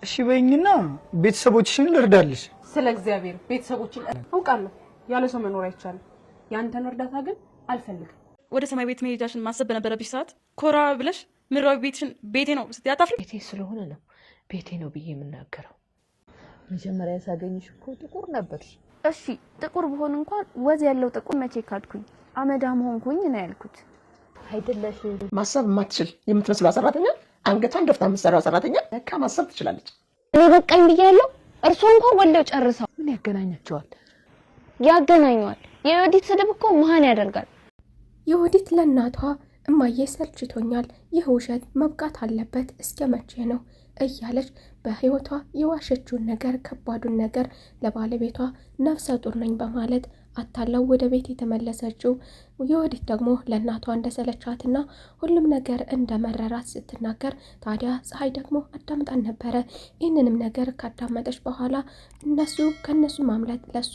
እሺ በይኝና ቤተሰቦችሽን ልርዳልሽ። ስለ እግዚአብሔር ቤተሰቦችን አውቃለሁ። ያለ ሰው መኖር አይቻልም። ያንተን እርዳታ ግን አልፈልግም። ወደ ሰማይ ቤት መሄጃሽን ማሰብ በነበረብሽ ሰዓት ኮራ ብለሽ ምድራዊ ቤትሽን ቤቴ ነው ስትይ አታፍሪ? ቤቴ ስለሆነ ነው ቤቴ ነው ብዬ የምናገረው። መጀመሪያ ሳገኝሽ እኮ ጥቁር ነበርሽ። እሺ ጥቁር ብሆን እንኳን ወዝ ያለው ጥቁር መቼ ካድኩኝ? አመዳም ሆንኩኝ ነው ያልኩት። አይደለሽ ማሰብ የማትችል የምትመስለው ሰራተኛ አንገቷን ደፍታ የምትሰራው ሰራተኛ ለካ ማሰብ ትችላለች። እኔ በቃኝ ብያለሁ። እርሶ እንኳን ወልደው ጨርሰው ምን ያገናኛቸዋል? ያገናኘዋል። የወዲት ስድብ እኮ መሃን ያደርጋል። የወዲት ለእናቷ እማዬ ሰልችቶኛል፣ ይህ ውሸት መብቃት አለበት፣ እስከ መቼ ነው እያለች በህይወቷ የዋሸችውን ነገር ከባዱን ነገር ለባለቤቷ ነፍሰ ጡር ነኝ በማለት አታለው ወደ ቤት የተመለሰችው የወዲት ደግሞ ለእናቷ እንደሰለቻትና ሁሉም ነገር እንደመረራት ስትናገር፣ ታዲያ ፀሐይ ደግሞ አዳምጣን ነበረ። ይህንንም ነገር ካዳመጠች በኋላ ከነሱ ማምለጥ ለሷ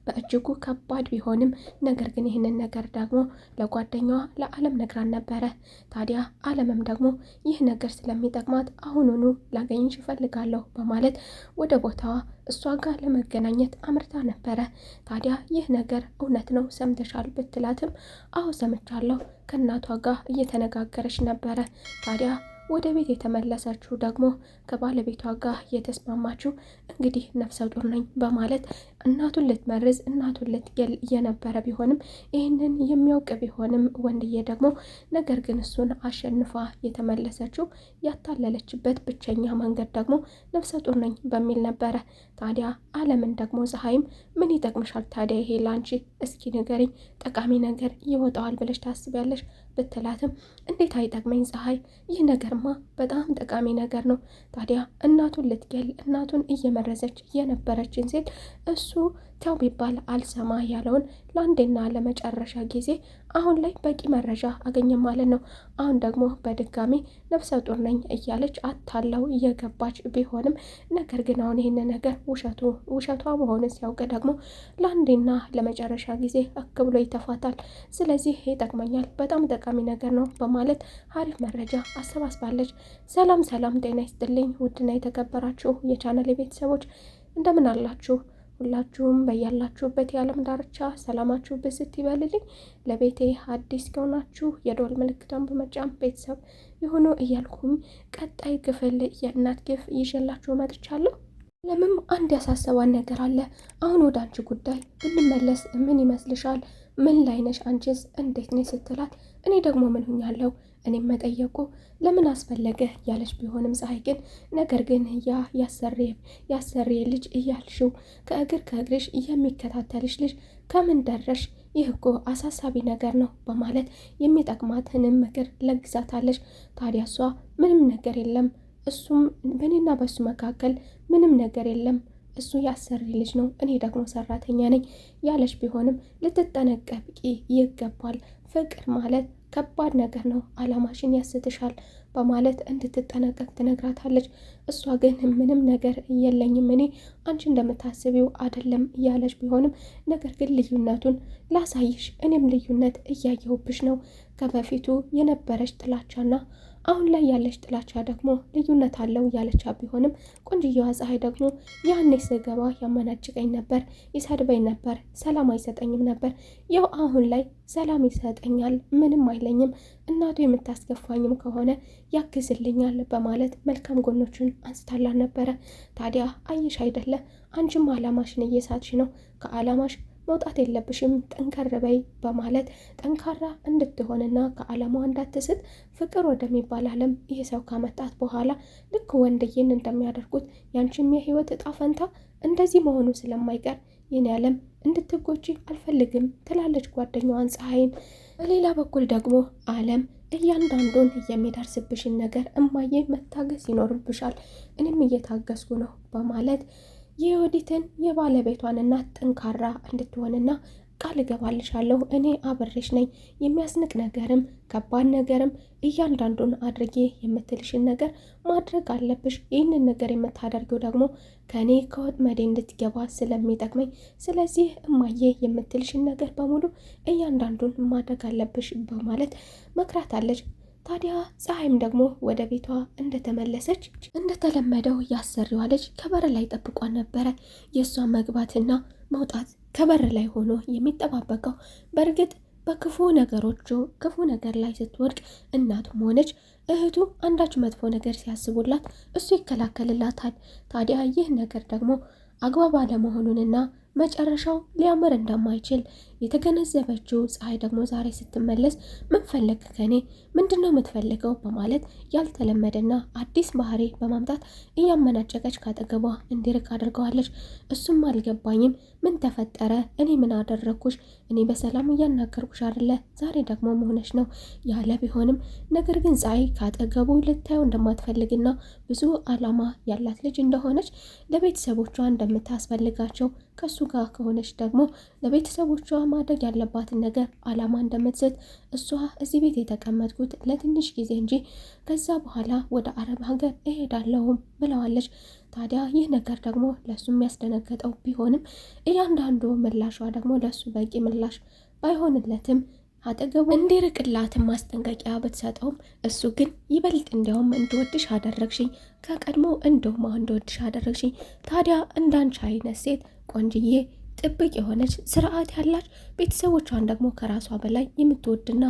በእጅጉ ከባድ ቢሆንም ነገር ግን ይህንን ነገር ደግሞ ለጓደኛዋ ለዓለም ነግራን ነበረ። ታዲያ ዓለምም ደግሞ ይህ ነገር ስለሚጠቅማት አሁኑኑ ላገኝሽ እፈልጋለሁ በማለት ወደ ቦታዋ እሷ ጋር ለመገናኘት አምርታ ነበረ። ታዲያ ይህ ነገር እውነት ነው ሰምተሻል ብትላትም አዎ ሰምቻለሁ፣ ከእናቷ ጋር እየተነጋገረች ነበረ። ታዲያ ወደ ቤት የተመለሰችው ደግሞ ከባለቤቷ ጋር የተስማማችው እንግዲህ ነፍሰ ጡር ነኝ በማለት እናቱን ልትመርዝ እናቱን ልትገል የነበረ ቢሆንም ይህንን የሚያውቅ ቢሆንም ወንድዬ ደግሞ ነገር ግን እሱን አሸንፋ የተመለሰችው ያታለለችበት ብቸኛ መንገድ ደግሞ ነፍሰ ጡር ነኝ በሚል ነበረ። ታዲያ ዓለምን ደግሞ ፀሐይም ምን ይጠቅምሻል ታዲያ ይሄ ላንቺ እስኪ ንገሪኝ፣ ጠቃሚ ነገር ይወጣዋል ብለሽ ታስቢያለሽ ብትላትም እንዴት አይጠቅመኝ ፀሐይ፣ ይህ ነገርማ በጣም ጠቃሚ ነገር ነው። ታዲያ እናቱን ልትገል እናቱን እየመረዘች የነበረችን ሴት እሱ ተው ቢባል አልሰማ ያለውን ለአንዴና ለመጨረሻ ጊዜ አሁን ላይ በቂ መረጃ አገኘም ማለት ነው። አሁን ደግሞ በድጋሚ ነፍሰ ጡር ነኝ እያለች አታለው እየገባች ቢሆንም ነገር ግን አሁን ይህን ነገር ውሸቷ መሆኑን ሲያውቅ ደግሞ ለአንዴና ለመጨረሻ ጊዜ አክ ብሎ ይተፋታል። ስለዚህ ይጠቅመኛል፣ በጣም ጠቃሚ ነገር ነው በማለት አሪፍ መረጃ አሰባስባለች። ሰላም ጤና ይስጥልኝ ውድና የተከበራችሁ የቻናል ቤተሰቦች እንደምን አላችሁ? ሁላችሁም በያላችሁበት የዓለም ዳርቻ ሰላማችሁ ብዝት ይበልልኝ። ለቤቴ አዲስ ከሆናችሁ የደወል ምልክቷን በመጫን ቤተሰብ ይሁኑ እያልኩኝ ቀጣይ ክፍል የእናት ግፍ ይዤላችሁ መጥቻለሁ። ለምም አንድ ያሳሰባን ነገር አለ። አሁን ወደ አንቺ ጉዳይ ብንመለስ ምን ይመስልሻል? ምን ላይ ነሽ? አንቺስ እንዴት ነሽ ስትላት እኔ ደግሞ ምን ሆኛለሁ? እኔም መጠየቁ ለምን አስፈለገ ያለች ቢሆንም ፀሐይ ግን ነገር ግን ያሰሬ ልጅ እያልሽው ከእግርሽ የሚከታተልሽ ልጅ ከምን ደረሽ? ይህ እኮ አሳሳቢ ነገር ነው በማለት የሚጠቅማትንም ምክር ለግዛታለች። ታዲያ እሷ ምንም ነገር የለም እሱም በእኔና በሱ መካከል ምንም ነገር የለም፣ እሱ ያሰሪ ልጅ ነው፣ እኔ ደግሞ ሰራተኛ ነኝ ያለች ቢሆንም ልትጠነቀቂ ይገባል። ፍቅር ማለት ከባድ ነገር ነው፣ አላማሽን ያስትሻል በማለት እንድትጠነቀቅ ትነግራታለች። እሷ ግን ምንም ነገር የለኝም እኔ አንቺ እንደምታስቢው አይደለም እያለች ቢሆንም ነገር ግን ልዩነቱን ላሳይሽ፣ እኔም ልዩነት እያየሁብሽ ነው። ከበፊቱ የነበረች ጥላቻና አሁን ላይ ያለች ጥላቻ ደግሞ ልዩነት አለው ያለቻ ቢሆንም ቆንጅየዋ ፀሐይ ደግሞ ያኔ ስገባ ያመናጭቀኝ ነበር፣ ይሰድበኝ ነበር፣ ሰላም አይሰጠኝም ነበር። ያው አሁን ላይ ሰላም ይሰጠኛል፣ ምንም አይለኝም፣ እናቱ የምታስከፋኝም ከሆነ ያግዝልኛል በማለት መልካም ጎኖችን አንስታላ ነበረ። ታዲያ አየሽ አይደለ አንቺም አላማሽን እየሳትሽ ነው፣ ከአላማሽ መውጣት የለብሽም፣ ጠንከር በይ በማለት ጠንካራ እንድትሆንና ከዓላማዋ እንዳትስት ፍቅር ወደሚባል ዓለም ይህ ሰው ካመጣት በኋላ ልክ ወንድዬን እንደሚያደርጉት ያንቺም የህይወት እጣ ፈንታ እንደዚህ መሆኑ ስለማይቀር ይህን ዓለም እንድትጎጂ አልፈልግም ትላለች ጓደኛዋን ፀሐይን። በሌላ በኩል ደግሞ ዓለም እያንዳንዱን የሚደርስብሽን ነገር እማዬ መታገስ ይኖርብሻል፣ እኔም እየታገስኩ ነው በማለት የወዲትን የባለቤቷን እናት ጠንካራ እንድትሆንና ቃል እገባልሻለሁ እኔ አብሬሽ ነኝ፣ የሚያስንቅ ነገርም ከባድ ነገርም እያንዳንዱን አድርጌ የምትልሽን ነገር ማድረግ አለብሽ። ይህንን ነገር የምታደርገው ደግሞ ከኔ ከወጥመዴ እንድትገባ ስለሚጠቅመኝ፣ ስለዚህ እማዬ የምትልሽን ነገር በሙሉ እያንዳንዱን ማድረግ አለብሽ በማለት መክራታለች። ታዲያ ፀሐይም ደግሞ ወደ ቤቷ እንደተመለሰች እንደተለመደው ያሰሪዋ ልጅ ከበር ላይ ጠብቋን ነበረ። የእሷ መግባትና መውጣት ከበር ላይ ሆኖ የሚጠባበቀው በእርግጥ በክፉ ነገሮቹ ክፉ ነገር ላይ ስትወድቅ እናቱም ሆነች እህቱ አንዳች መጥፎ ነገር ሲያስቡላት እሱ ይከላከልላታል። ታዲያ ይህ ነገር ደግሞ አግባብ አለመሆኑንና መጨረሻው ሊያምር እንደማይችል የተገነዘበችው ፀሐይ ደግሞ ዛሬ ስትመለስ ምን ፈለግ ከኔ ምንድነው የምትፈልገው በማለት ያልተለመደና አዲስ ባህሪ በማምጣት እያመናጨቀች ካጠገቧ እንዲርቅ አድርገዋለች። እሱም አልገባኝም፣ ምን ተፈጠረ? እኔ ምን አደረኩሽ? እኔ በሰላም እያናገርኩሽ አይደለ? ዛሬ ደግሞ መሆነች ነው ያለ ቢሆንም ነገር ግን ፀሐይ ካጠገቡ ልታየው እንደማትፈልግና ብዙ አላማ ያላት ልጅ እንደሆነች ለቤተሰቦቿ እንደምታስፈልጋቸው ከሱ ጋር ከሆነች ደግሞ ለቤተሰቦቿ ማድረግ ያለባትን ነገር አላማ እንደምትሰጥ እሷ እዚህ ቤት የተቀመጥኩት ለትንሽ ጊዜ እንጂ ከዛ በኋላ ወደ አረብ ሀገር እሄዳለሁም ብለዋለች። ታዲያ ይህ ነገር ደግሞ ለሱ የሚያስደነገጠው ቢሆንም እያንዳንዱ ምላሿ ደግሞ ለሱ በቂ ምላሽ ባይሆንለትም አጠገቡ እንዲርቅላትን ማስጠንቀቂያ ብትሰጠውም እሱ ግን ይበልጥ እንዲያውም እንድወድሽ አደረግሽኝ፣ ከቀድሞ እንደውም እንድወድሽ አደረግሽኝ። ታዲያ እንዳንቺ አይነት ሴት ቆንጅዬ ጥብቅ የሆነች ስርዓት ያላች ቤተሰቦቿን ደግሞ ከራሷ በላይ የምትወድና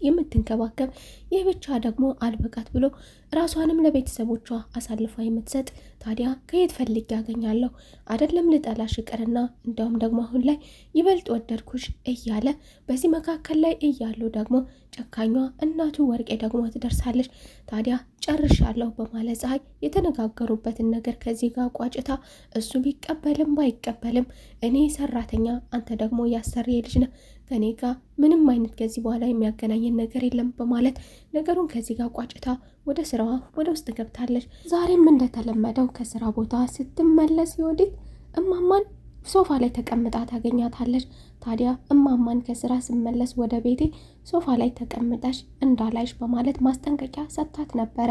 የምትንከባከብ ይህ ብቻ ደግሞ አልበቃት ብሎ ራሷንም ለቤተሰቦቿ አሳልፋ የምትሰጥ ታዲያ ከየት ፈልጌ ያገኛለሁ? አይደለም ልጠላሽ ይቅርና እንዲያውም ደግሞ አሁን ላይ ይበልጥ ወደድኩሽ እያለ በዚህ መካከል ላይ እያሉ ደግሞ ጨካኟ እናቱ ወርቄ ደግሞ ትደርሳለች። ታዲያ ጨርሻለሁ በማለት ፀሐይ የተነጋገሩበትን ነገር ከዚህ ጋር ቋጭታ እሱ ቢቀበልም ባይቀበልም እኔ ሰራተኛ አንተ ደግሞ ያሰሪ ልጅ ነህ፣ ከኔ ጋር ምንም አይነት ከዚህ በኋላ የሚያገናኘን ነገር የለም በማለት ነገሩን ከዚህ ጋር ቋጭታ ወደ ስራዋ ወደ ውስጥ ገብታለች። ዛሬም እንደተለመደው ከስራ ቦታ ስትመለስ ዮዲት እማማን ሶፋ ላይ ተቀምጣ ታገኛታለች። ታዲያ እማማን ከስራ ስመለስ ወደ ቤቴ ሶፋ ላይ ተቀምጠሽ እንዳላይሽ በማለት ማስጠንቀቂያ ሰጥታት ነበረ።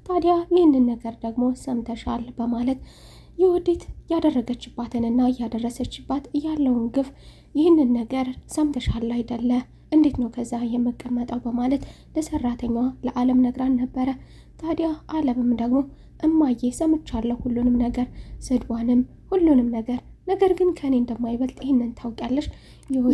ታዲያ ይህንን ነገር ደግሞ ሰምተሻል በማለት ዮዲት ያደረገችባትንና እያደረሰችባት ያለውን ግፍ ይህንን ነገር ሰምተሻል አይደለ? እንዴት ነው ከዛ የምቀመጠው በማለት ለሰራተኛዋ ለዓለም ነግራን ነበረ። ታዲያ ዓለምም ደግሞ እማዬ ሰምቻለሁ ሁሉንም ነገር፣ ስድቧንም ሁሉንም ነገር ግን ከኔ እንደማይበልጥ ይህንን ታውቂያለሽ።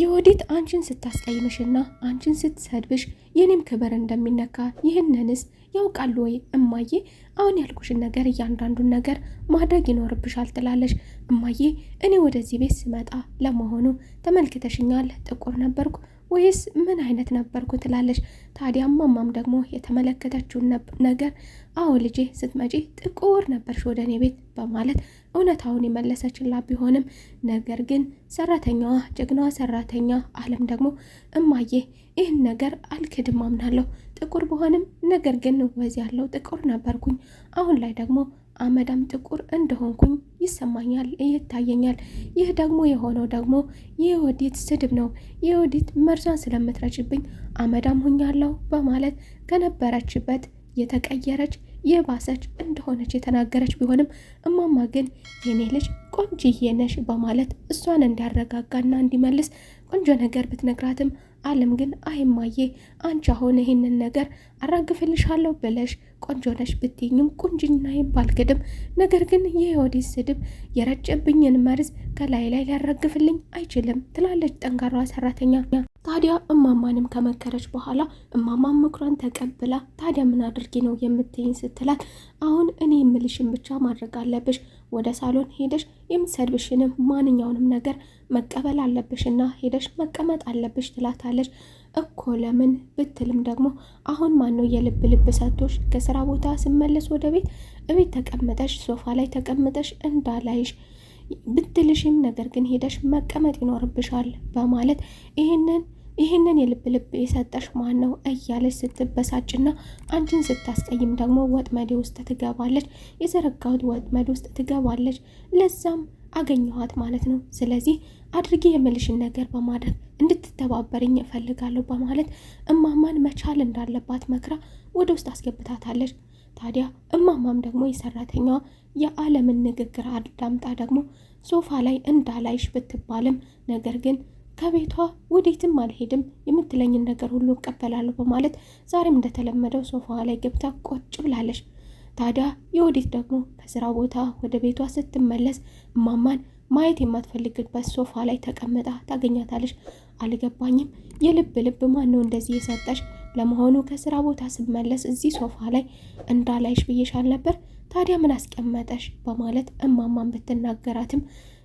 ዮዲት አንቺን ስታስቀይምሽና አንቺን ስትሰድብሽ የኔም ክብር እንደሚነካ ይህንንስ ያውቃሉ ወይ እማዬ? አሁን ያልኩሽን ነገር እያንዳንዱን ነገር ማድረግ ይኖርብሻል ትላለሽ። እማዬ እኔ ወደዚህ ቤት ስመጣ ለመሆኑ ተመልክተሽኛል? ጥቁር ነበርኩ ወይስ ምን አይነት ነበርኩ ትላለች። ታዲያ እማማም ደግሞ የተመለከተችውን ነገር አዎ ልጄ ስትመጪ ጥቁር ነበርሽ ወደ እኔ ቤት በማለት እውነታውን የመለሰችላት ቢሆንም ነገር ግን ሰራተኛዋ ጀግናዋ ሰራተኛ ዓለም ደግሞ እማዬ ይህን ነገር አልክድም አምናለሁ፣ ጥቁር በሆንም ነገር ግን ወዝ ያለው ጥቁር ነበርኩኝ። አሁን ላይ ደግሞ አመዳም ጥቁር እንደሆንኩኝ ይሰማኛል፣ ይታየኛል። ይህ ደግሞ የሆነው ደግሞ የዮዲት ስድብ ነው። የዮዲት መርዟን ስለምትረጭብኝ አመዳም ሁኛለሁ በማለት ከነበረችበት የተቀየረች የባሰች እንደሆነች የተናገረች ቢሆንም እማማ ግን የኔ ልጅ ቆንጅዬ ነሽ በማለት እሷን እንዲያረጋጋና እንዲመልስ ቆንጆ ነገር ብትነግራትም ዓለም ግን አይማዬ አንቺ አሁን ይሄንን ነገር አራግፍልሻለሁ ብለሽ ቆንጆ ነሽ ብትይኝም ቁንጅናዬን ባልክድም ነገር ግን የዮዲት ስድብ የረጨብኝን መርዝ ከላይ ላይ ሊያራግፍልኝ አይችልም ትላለች ጠንካራዋ ሰራተኛ። ታዲያ እማማንም ከመከረች በኋላ እማማም ምክሯን ተቀብላ ታዲያ ምን አድርጊ ነው የምትይኝ ስትላት አሁን እኔ የምልሽን ብቻ ማድረግ አለብሽ፣ ወደ ሳሎን ሄደሽ የምትሰድብሽንም ማንኛውንም ነገር መቀበል አለብሽና ሄደሽ መቀመጥ አለብሽ ትላታለች። እኮ ለምን ብትልም ደግሞ አሁን ማነው የልብ ልብ ሰጥቶሽ ከስራ ቦታ ስመለስ ወደ ቤት ተቀምጠሽ ሶፋ ላይ ተቀምጠሽ እንዳላይሽ ብትልሽም ነገር ግን ሄደሽ መቀመጥ ይኖርብሻል በማለት ይህንን የልብ ልብ የሰጠሽ ማን ነው እያለች ስትበሳጭና አንቺን ስታስቀይም ደግሞ ወጥመዴ ውስጥ ትገባለች፣ የዘረጋሁት ወጥመድ ውስጥ ትገባለች። ለዛም አገኘኋት ማለት ነው። ስለዚህ አድርጌ የምልሽን ነገር በማድረግ እንድትተባበርኝ እፈልጋለሁ በማለት እማማን መቻል እንዳለባት መክራ ወደ ውስጥ አስገብታታለች። ታዲያ እማማም ደግሞ የሰራተኛዋ የዓለምን ንግግር አዳምጣ ደግሞ ሶፋ ላይ እንዳላይሽ ብትባልም ነገር ግን ከቤቷ ወዴትም አልሄድም፣ የምትለኝን ነገር ሁሉ እቀበላለሁ በማለት ዛሬም እንደተለመደው ሶፋዋ ላይ ገብታ ቁጭ ብላለች። ታዲያ የወዲት ደግሞ ከስራ ቦታ ወደ ቤቷ ስትመለስ እማማን ማየት የማትፈልግበት ሶፋ ላይ ተቀምጣ ታገኛታለች። አልገባኝም፣ የልብ ልብ ማን ነው እንደዚህ የሰጠሽ? ለመሆኑ ከስራ ቦታ ስመለስ እዚህ ሶፋ ላይ እንዳላይሽ ብዬሻል ነበር፣ ታዲያ ምን አስቀመጠሽ? በማለት እማማን ብትናገራትም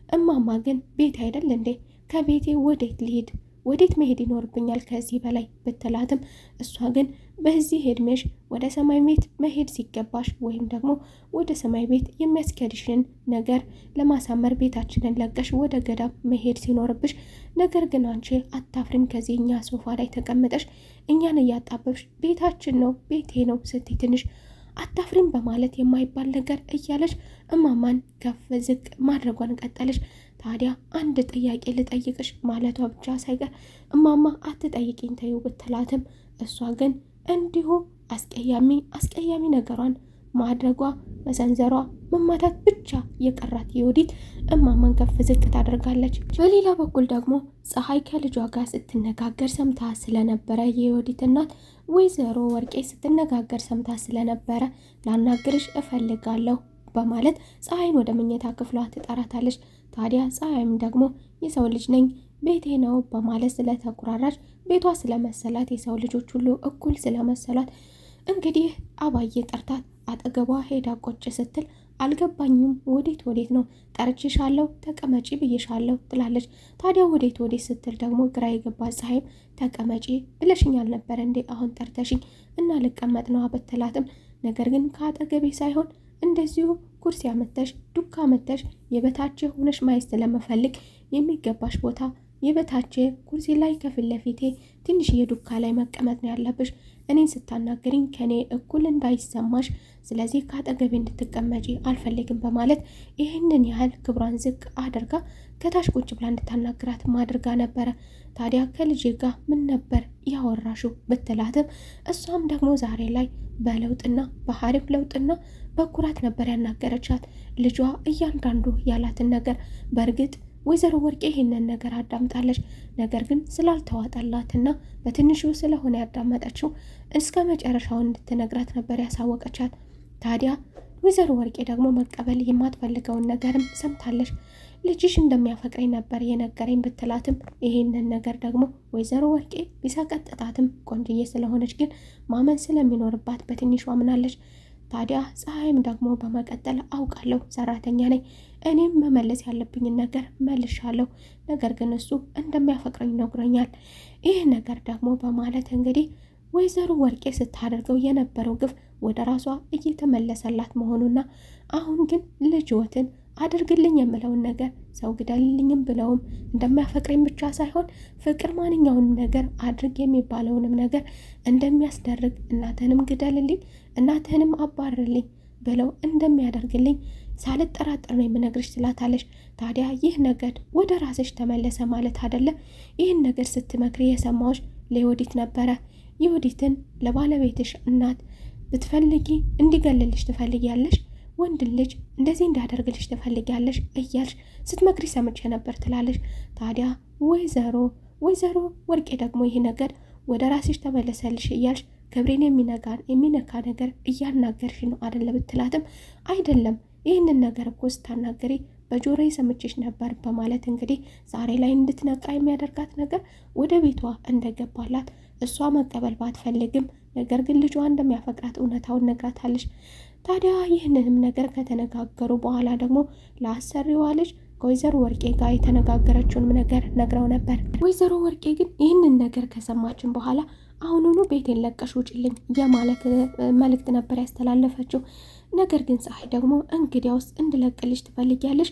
እማማ ግን ቤት አይደል እንዴ? ከቤቴ ወዴት ልሄድ? ወዴት መሄድ ይኖርብኛል ከዚህ በላይ ብትላትም እሷ ግን በዚህ እድሜሽ ወደ ሰማይ ቤት መሄድ ሲገባሽ ወይም ደግሞ ወደ ሰማይ ቤት የሚያስኬድሽን ነገር ለማሳመር ቤታችንን ለቀሽ ወደ ገዳም መሄድ ሲኖርብሽ፣ ነገር ግን አንቺ አታፍሪም? ከዚህ እኛ ሶፋ ላይ ተቀምጠሽ እኛን እያጣበብሽ ቤታችን ነው ቤቴ ነው ስትይ ትንሽ አታፍሪም? በማለት የማይባል ነገር እያለች እማማን ከፍ ዝቅ ማድረጓን ቀጠለች። ታዲያ አንድ ጥያቄ ልጠይቅሽ ማለቷ ብቻ ሳይቀር እማማ አትጠይቂኝ ተይው ብትላትም እሷ ግን እንዲሁ አስቀያሚ ነገሯን ማድረጓ መሰንዘሯ መማታት ብቻ የቀራት የወዲት እማማን ከፍ ዝቅ ታደርጋለች። በሌላ በኩል ደግሞ ፀሐይ ከልጇ ጋር ስትነጋገር ሰምታ ስለነበረ የወዲት እናት ወይዘሮ ወርቄ ስትነጋገር ሰምታ ስለነበረ ላናግርሽ እፈልጋለሁ በማለት ፀሐይን ወደ መኝታ ክፍሏ ትጠራታለች። ታዲያ ፀሐይም ደግሞ የሰው ልጅ ነኝ ቤቴ ነው በማለት ስለተኩራራች ቤቷ ስለመሰላት የሰው ልጆች ሁሉ እኩል ስለመሰላት እንግዲህ አባዬ ጠርታት አጠገቧ ሄዳ ቁጭ ስትል አልገባኝም፣ ወዴት ነው ጠርችሻለሁ ተቀመጪ ብዬሻለሁ ትላለች። ታዲያ ወዴት ስትል ደግሞ ግራ የገባት ፀሐይም ተቀመጪ ብለሽኛል ነበር እንዴ አሁን ጠርተሽኝ እና ልቀመጥ ነው ብትላትም ነገር ግን ከአጠገቤ ሳይሆን እንደዚሁ ኩርሲ አመተሽ ዱካ አመተሽ የበታች ሆነሽ ማየት ስለመፈልግ የሚገባሽ ቦታ የበታች ኩርሲ ላይ ከፊት ለፊቴ ትንሽዬ ዱካ ላይ መቀመጥ ነው ያለብሽ። እኔን ስታናገሪኝ ከኔ እኩል እንዳይሰማሽ፣ ስለዚህ ከአጠገቤ እንድትቀመጪ አልፈልግም በማለት ይህንን ያህል ክብሯን ዝቅ አድርጋ ከታች ቁጭ ብላ እንድታናግራት አድርጋ ነበረ። ታዲያ ከልጄ ጋር ምን ነበር ያወራሹ ብትላትም እሷም ደግሞ ዛሬ ላይ በለውጥና በሀሪፍ ለውጥና በኩራት ነበር ያናገረቻት። ልጇ እያንዳንዱ ያላትን ነገር በእርግጥ ወይዘሮ ወርቄ ይህንን ነገር አዳምጣለች። ነገር ግን ስላልተዋጠላትና በትንሹ ስለሆነ ያዳመጠችው እስከ መጨረሻው እንድትነግራት ነበር ያሳወቀቻት። ታዲያ ወይዘሮ ወርቄ ደግሞ መቀበል የማትፈልገውን ነገርም ሰምታለች። ልጅሽ እንደሚያፈቅረኝ ነበር የነገረኝ ብትላትም ይህንን ነገር ደግሞ ወይዘሮ ወርቄ ቢሰቀጥጣትም ቆንጅዬ ስለሆነች ግን ማመን ስለሚኖርባት በትንሹ አምናለች። ታዲያ ፀሐይም ደግሞ በመቀጠል አውቃለሁ ሰራተኛ ነኝ፣ እኔም መመለስ ያለብኝን ነገር መልሻለሁ፣ ነገር ግን እሱ እንደሚያፈቅረኝ ነግሮኛል። ይህ ነገር ደግሞ በማለት እንግዲህ ወይዘሮ ወርቄ ስታደርገው የነበረው ግፍ ወደ ራሷ እየተመለሰላት መሆኑና አሁን ግን ልጅወትን አድርግልኝ የምለውን ነገር ሰው ግደልልኝም ብለውም እንደሚያፈቅረኝ ብቻ ሳይሆን ፍቅር ማንኛውንም ነገር አድርግ የሚባለውንም ነገር እንደሚያስደርግ እናትህንም ግደልልኝ እናትህንም አባርልኝ ብለው እንደሚያደርግልኝ ሳልጠራጠር ነው የምነግርሽ ትላታለች። ታዲያ ይህ ነገር ወደ ራስሽ ተመለሰ ማለት አይደለም። ይህን ነገር ስትመክሪ የሰማዎች ለዮዲት ነበረ። ዮዲትን ለባለቤትሽ እናት ብትፈልጊ እንዲገልልሽ ትፈልጊያለሽ፣ ወንድ ልጅ እንደዚህ እንዳደርግልሽ ትፈልጊያለሽ እያልሽ ስትመክሪ ሰምቼ ነበር ትላለች። ታዲያ ወይዘሮ ወርቄ ደግሞ ይህ ነገር ወደ ራስሽ ተመለሰልሽ እያልሽ ክብሬን የሚነካ ነገር እያናገርሽ ነው አይደለ ብትላትም አይደለም ይህንን ነገር እኮ ስታናገሪ በጆሮዬ ሰምቼሽ ነበር በማለት እንግዲህ ዛሬ ላይ እንድትነቃ የሚያደርጋት ነገር ወደ ቤቷ እንደገባላት እሷ መቀበል ባትፈልግም ነገር ግን ልጇ እንደሚያፈቅራት እውነታውን ነግራታለች። ታዲያ ይህንንም ነገር ከተነጋገሩ በኋላ ደግሞ ለአሰሪዋ ልጅ ከወይዘሮ ወርቄ ጋር የተነጋገረችውንም ነገር ነግረው ነበር። ወይዘሮ ወርቄ ግን ይህንን ነገር ከሰማችን በኋላ አሁኑኑ ቤቴን ለቀሽ ውጭልኝ የማለት መልእክት ነበር ያስተላለፈችው። ነገር ግን ፀሐይ ደግሞ እንግዲያውስ እንድለቅልሽ ትፈልጊያለሽ?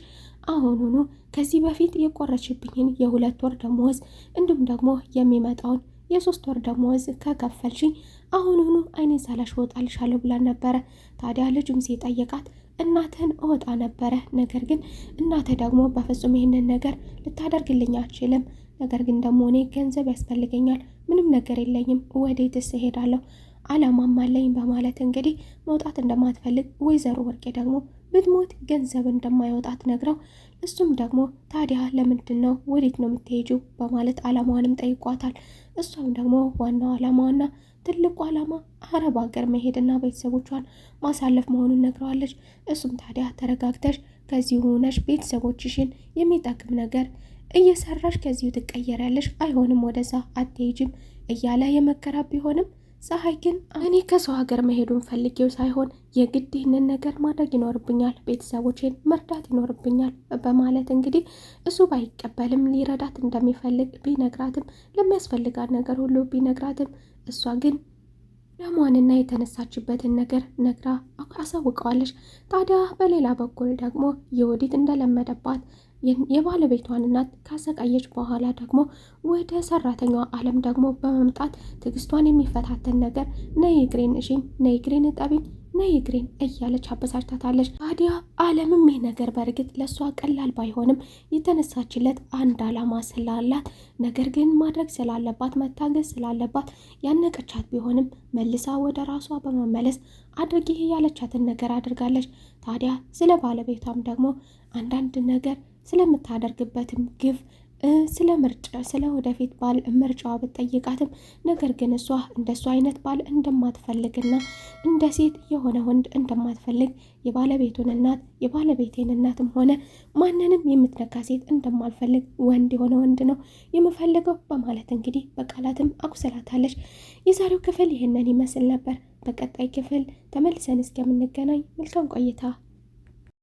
አሁኑኑ ከዚህ በፊት የቆረችብኝን የ2 ወር ደሞዝ እንዲሁም ደግሞ የሚመጣውን የ3 ወር ደሞዝ ከከፈልሽኝ አሁኑኑ አይኔ ሳላሽ እወጣልሻለሁ ብላን ነበረ። ታዲያ ልጁም ሲጠይቃት እናትህን እወጣ ነበረ፣ ነገር ግን እናትህ ደግሞ በፍጹም ይህንን ነገር ልታደርግልኝ አትችልም፣ ነገር ግን ደግሞ እኔ ገንዘብ ያስፈልገኛል፣ ምንም ነገር የለኝም፣ ወዴትስ እሄዳለሁ፣ አላማም አለኝ በማለት እንግዲህ መውጣት እንደማትፈልግ ወይዘሮ ወርቄ ደግሞ ብትሞት ገንዘብ እንደማይወጣት ነግረው እሱም ደግሞ ታዲያ ለምንድን ነው ወዴት ነው የምትሄጂው በማለት አላማዋንም ጠይቋታል። እሷም ደግሞ ዋናው አላማዋና ትልቁ አላማ አረብ ሀገር መሄድና ቤተሰቦቿን ማሳለፍ መሆኑን ነግረዋለች። እሱም ታዲያ ተረጋግተሽ ከዚሁ ሆነሽ ቤተሰቦችሽን የሚጠቅም ነገር እየሰራሽ ከዚሁ ትቀየሪያለሽ፣ አይሆንም ወደዛ አትሄጂም እያለ የመከራ ቢሆንም ፀሐይ ግን እኔ ከሰው ሀገር መሄዱን ፈልጌው ሳይሆን የግድ ይህንን ነገር ማድረግ ይኖርብኛል፣ ቤተሰቦቼን መርዳት ይኖርብኛል በማለት እንግዲህ እሱ ባይቀበልም ሊረዳት እንደሚፈልግ ቢነግራትም ለሚያስፈልጋት ነገር ሁሉ ቢነግራትም እሷ ግን ደሟንና የተነሳችበትን ነገር ነግራ አሳውቀዋለች። ታዲያ በሌላ በኩል ደግሞ የወዲት እንደለመደባት የባለቤቷን እናት ካሰቃየች በኋላ ደግሞ ወደ ሰራተኛዋ አለም ደግሞ በመምጣት ትዕግስቷን የሚፈታተን ነገር ነይ እግሬን እሺኝ፣ ነይ እግሬን እጠቢኝ፣ ነይ እግሬን እያለች አበሳጭታታለች። ታዲያ አለምም ይህ ነገር በእርግጥ ለእሷ ቀላል ባይሆንም የተነሳችለት አንድ አላማ ስላላት ነገር ግን ማድረግ ስላለባት መታገዝ ስላለባት ያነቀቻት ቢሆንም መልሳ ወደ ራሷ በመመለስ አድርጊ ያለቻትን ነገር አድርጋለች። ታዲያ ስለ ባለቤቷም ደግሞ አንዳንድ ነገር ስለምታደርግበትም ግፍ ስለ ወደፊት ባል ምርጫዋ ብትጠይቃትም ነገር ግን እሷ እንደሱ አይነት ባል እንደማትፈልግና እንደ ሴት የሆነ ወንድ እንደማትፈልግ የባለቤቱን እናት የባለቤቴን እናትም ሆነ ማንንም የምትነካ ሴት እንደማልፈልግ ወንድ የሆነ ወንድ ነው የምፈልገው በማለት እንግዲህ በቃላትም አቁስላታለች። የዛሬው ክፍል ይህንን ይመስል ነበር። በቀጣይ ክፍል ተመልሰን እስከምንገናኝ መልካም ቆይታ